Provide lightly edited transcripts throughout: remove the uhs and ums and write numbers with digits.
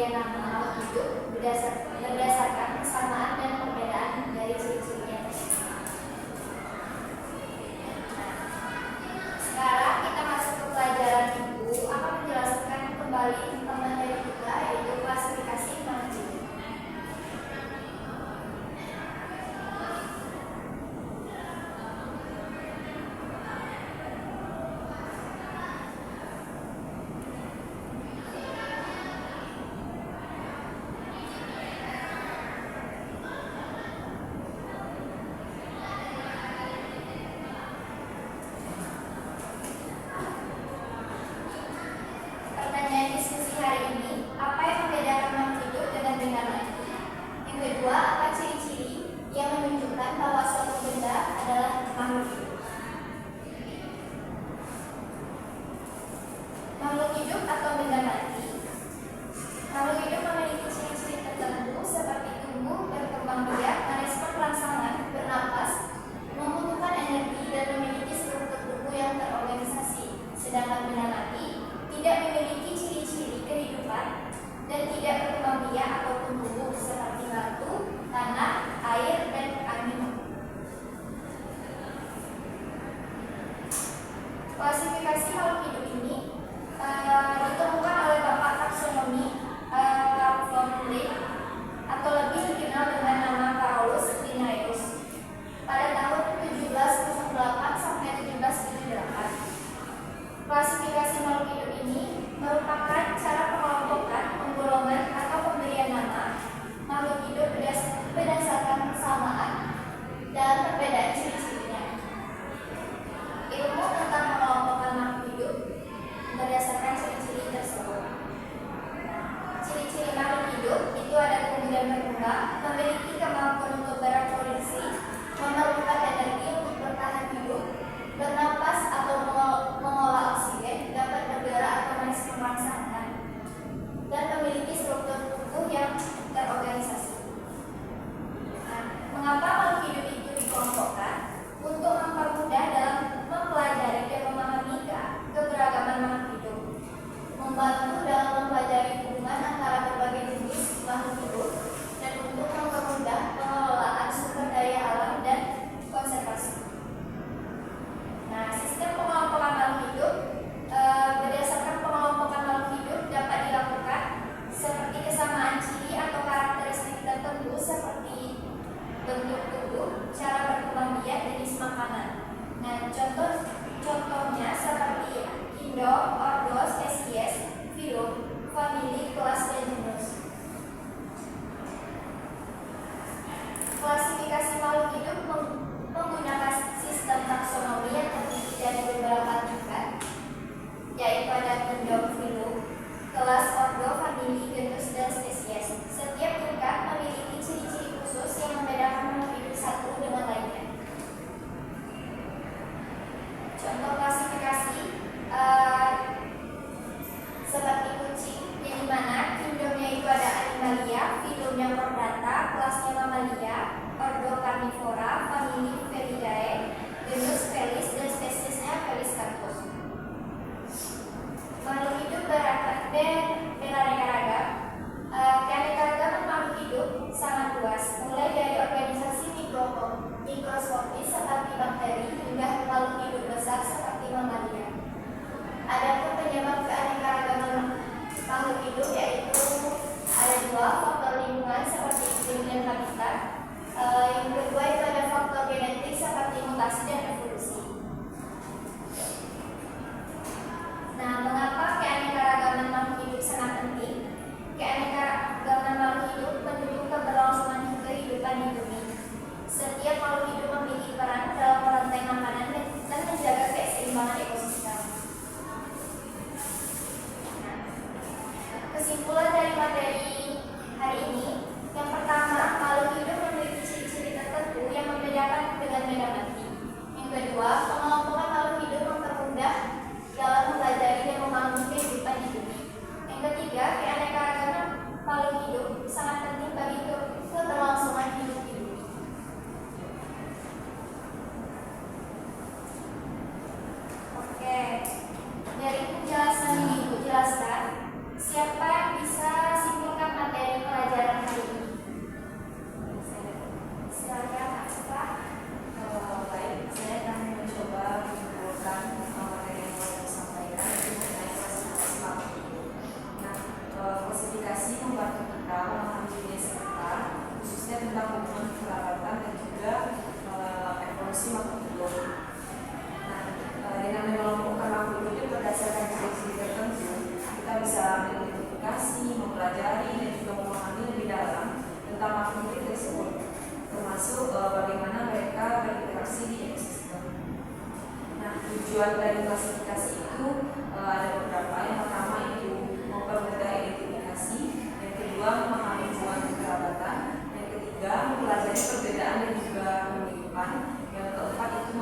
pemberian nama makhluk hidup berdasarkan kesamaan dan perbedaan dari ciri-cirinya tersebut. Sekarang kita masuk ke pelajaran ibu akan menjelaskan kembali tentang materi kita, yaitu klasifikasi makhluk hidup. Pertanyaan diskusi hari ini, apa yang membedakan makhluk hidup dengan benda mati? Yang kedua, apa ciri-ciri yang menunjukkan bahwa suatu benda adalah makhluk hidup? Makhluk hidup atau benda mati? Makhluk hidup memiliki ciri-ciri tertentu seperti tumbuh, berkembang biak, merespon rangsangan, bernapas, membutuhkan energi, dan memiliki struktur tubuh yang terorganisasi. Sedangkan benda mati tidak memiliki ciri-ciri kehidupan dan tidak berkembang biak ataupun tumbuh seperti batu, tanah, air, dan angin. Klasifikasi makhluk hidup ini ditemukan oleh Bapak taksonomi von Linné atau lebih dikenal dengan nama Paulus Linnaeus pada tahun 1708 sampai 1778. Klasifikasi makhluk hidup ini merupakan cara pengelompokan, penggolongan, atau pemberian nama makhluk hidup berdasarkan kesamaan dan perbedaan ciri-cirinya. Ilmu tentang pengelompokan makhluk hidup berdasarkan ciri-ciri tersebut. Ciri-ciri makhluk hidup itu ada kemudian berkembang, memiliki kemampuan untuk bereproduksi, memerlukan energi untuk bertahan hidup, bernapas atau mengolah oksigen, dapat bergerak atau merespon rangsangan, dan memiliki struktur tubuh yang terorganisasi. Nah, mengapa makhluk hidup itu dikelompokkan? Untuk mempermudah dalam mempelajari dan memahami keberagaman makhluk hidup, membantu dalam mempelajari hubungan antara berbagai jenis makhluk hidup, dan untuk mempermudah pengelolaan sumber daya alam dan konservasi. Nah, sistem pengelompokan makhluk hidup berdasarkan pengelompokan makhluk hidup dapat dilakukan seperti kesamaan ciri atau karakteristik tertentu seperti bentuk tubuh, cara berkembang biak, jenis makanan. Nah, contohnya seperti induk, ordo, spesies, filum, famili, kelas, dan genus. Klasifikasi makhluk hidup menggunakan sistem taksonomi yang terdiri dari beberapa tingkat, yaitu ada induk, filum, kelas, ordo, famili, genus, dan spesies. Setiap tingkat memiliki ciri-ciri khusus yang membedakan makhluk hidup satu dengan lainnya. Contoh klasifikasi seperti kucing, yang dimana kingdomnya itu ada Animalia, filumnya Chordata, kelasnya Mammalia, ordo Carnivora, famili Felidae, genus Felis, dan spesiesnya Feliscanthus. Makhluk hidup beraneka ragam. Keanekaragaman makhluk hidup sangat luas, mulai dari organisasi mikroskopis seperti bakteri hingga makhluk hidup besar seperti Mammalia. Adapun penyebab keanekaragaman makhluk hidup yaitu ada dua, faktor lingkungan seperti iklim dan habitat. Yang kedua itu ada faktor genetik seperti mutasi dan evolusi. Nah, mengapa keanekaragaman makhluk hidup sangat penting? Keanekaragaman makhluk hidup mendukung keberlangsungan kehidupan di bumi. Setiap makhluk hidup memiliki peran dalam merantai makanan dan menjaga keseimbangan ekosistem. Kesimpulan dari materi hari ini, yang pertama, makhluk hidup memiliki ciri-ciri tertentu yang membedakan dengan benda mati. Yang kedua, pengelompokan makhluk hidup mempermudah dalam mempelajari dan memahami kehidupan di bumi. Yang ketiga, keanekaragaman makhluk hidup sangat penting bagi keberlangsungan hidup di bumi. Oke, dari penjelasan ini Ibu jelaskan, siapa yang bisa simpulkan klasifikasi membantu kita memahami dunia sekitar, khususnya tentang hubungan kekerabatan dan juga evolusi makhluk hidup. Nah, dengan mengelompokkan makhluk hidup berdasarkan ciri-ciri tertentu, kita bisa mengidentifikasi, mempelajari, dan juga memahami lebih dalam tentang makhluk hidup tersebut, termasuk bagaimana mereka berinteraksi di ekosistem. Nah, tujuan dari klasifikasi itu ada beberapa. Yang pertama itu mempermudah identifikasi, yang kedua memahami hubungan kekerabatan, yang ketiga mempelajari perbedaan dan juga kemiripan, yang keempat itu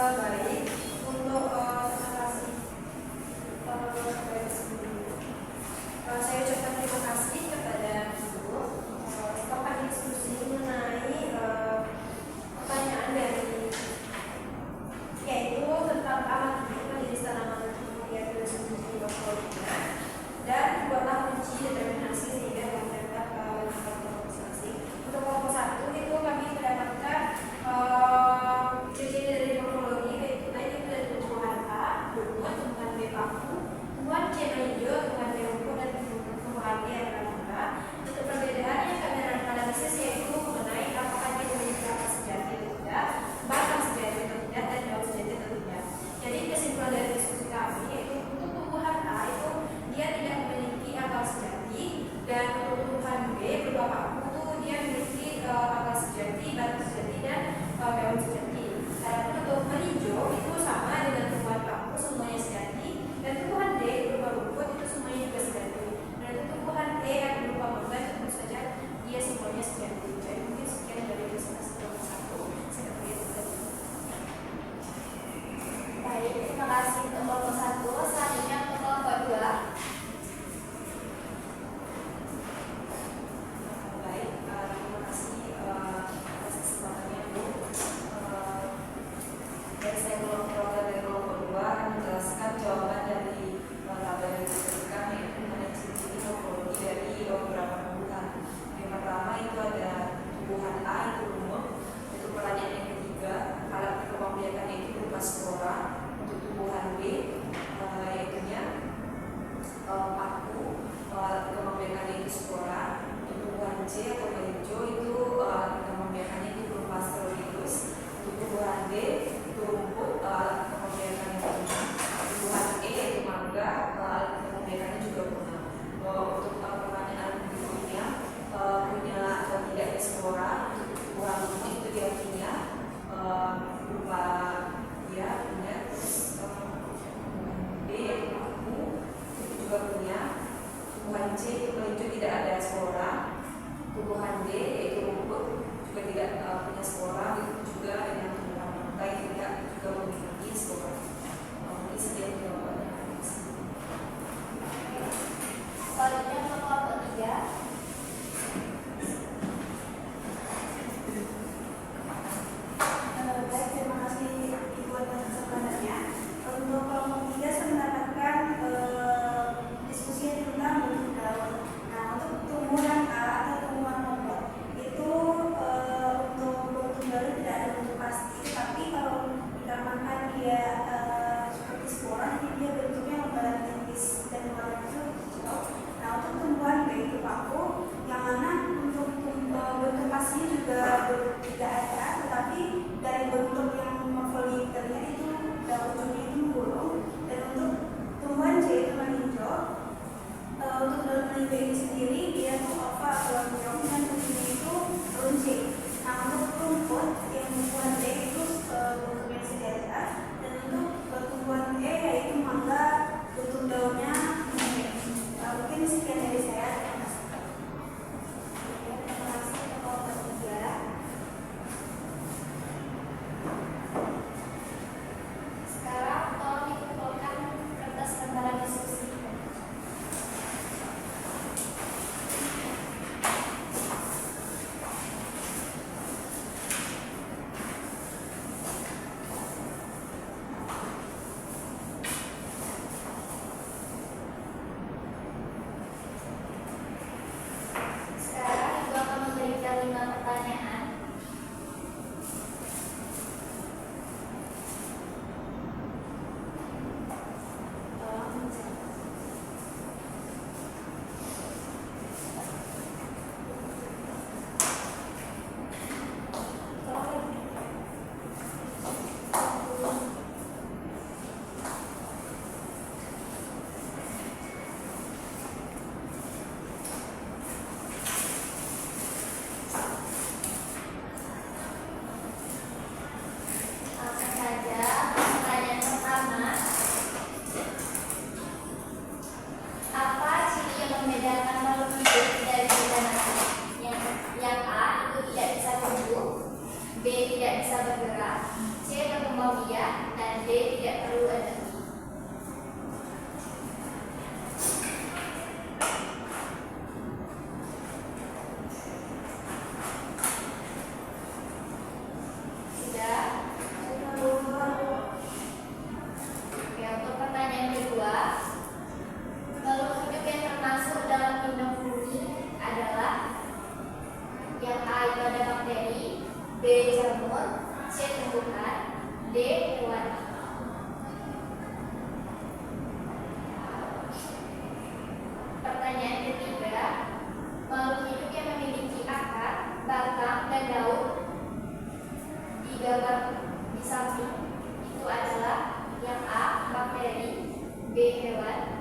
Baik, untuk terima kasih. Saya ucapkan terima kasih kepada Ibu papan diskusi mengenai pertanyaan dari yaitu tentang alat jenis tanaman yang filosofi dan buatlah kunci determinasi sehingga dapat kelompok masing-masing. Untuk kelompok 1 itu kami mendapatkan ciri-ciri dari morfologi yaitu tadi dari tumbuhan A, tumbuhan B paku, tumbuhan C hijau, tumbuhan B rumput dan tumbuhan D yang berwarna. Untuk perbedaannya kami analisis yaitu mengenai apakah dia memiliki akar sejati atau tidak, batang sejati atau tidak, dan daun sejati atau tidak. Jadi kesimpulan dari diskusi kami yaitu untuk tumbuhan A itu dia tidak memiliki akar sejati, dan untuk tumbuhan B berupa paku itu dia memiliki akar sejati, batang sejati, dan daun sejati. Adapun untuk hijau itu sama dengan tumbuhan paku semuanya sejati, dan tumbuhan D berupa rumput itu semuanya juga sejati. Dan untuk tumbuhan E yang berupa mangga itu tentu saja dia semuanya sejati. Jadi mungkin sekian dari presentasi kelompok 1. Saya beri Baik, terima kasih untuk kelompok 1. Selanjutnya untuk kelompok 2. Baik, terima kasih atas kesempatannya Bu. Dari saya kelompok dari kelompok 2 akan menjelaskan jawaban dari tabel yang diberikan yaitu mengenai ciri-ciri morfologi dari beberapa tumbuhan. Yang pertama itu ada tumbuhan A itu lumut. Itu pertanyaan yang ketiga, alat perkembangbiakannya itu berupa spora. Untuk tumbuhan B yaitunya paku, alat perkembangbiakannya itu spora. Untuk tumbuhan C atau hijau itu alat perkembangbiakannya itu berupa steroidus. Untuk tumbuhan D itu rumput, alat perkembangbiakannya itu bunga. Tumbuhan E itu mangga, alat perkembangbiakannya juga bunga. Untuk pertanyaan berikutnya punya atau tidak spora. Untuk tumbuhan lumut itu dia punya berupa dia punya B paku itu juga punya. Tumbuhan C itu hijau tidak ada spora. Tumbuhan D yaitu rumput juga tidak punya spora. Itu juga dengan tumbuhan mangga yang tidak juga memiliki spora. Ini sekian jawabannya. Selanjutnya untuk kelompok 3. Baik, terima kasih B. Hewan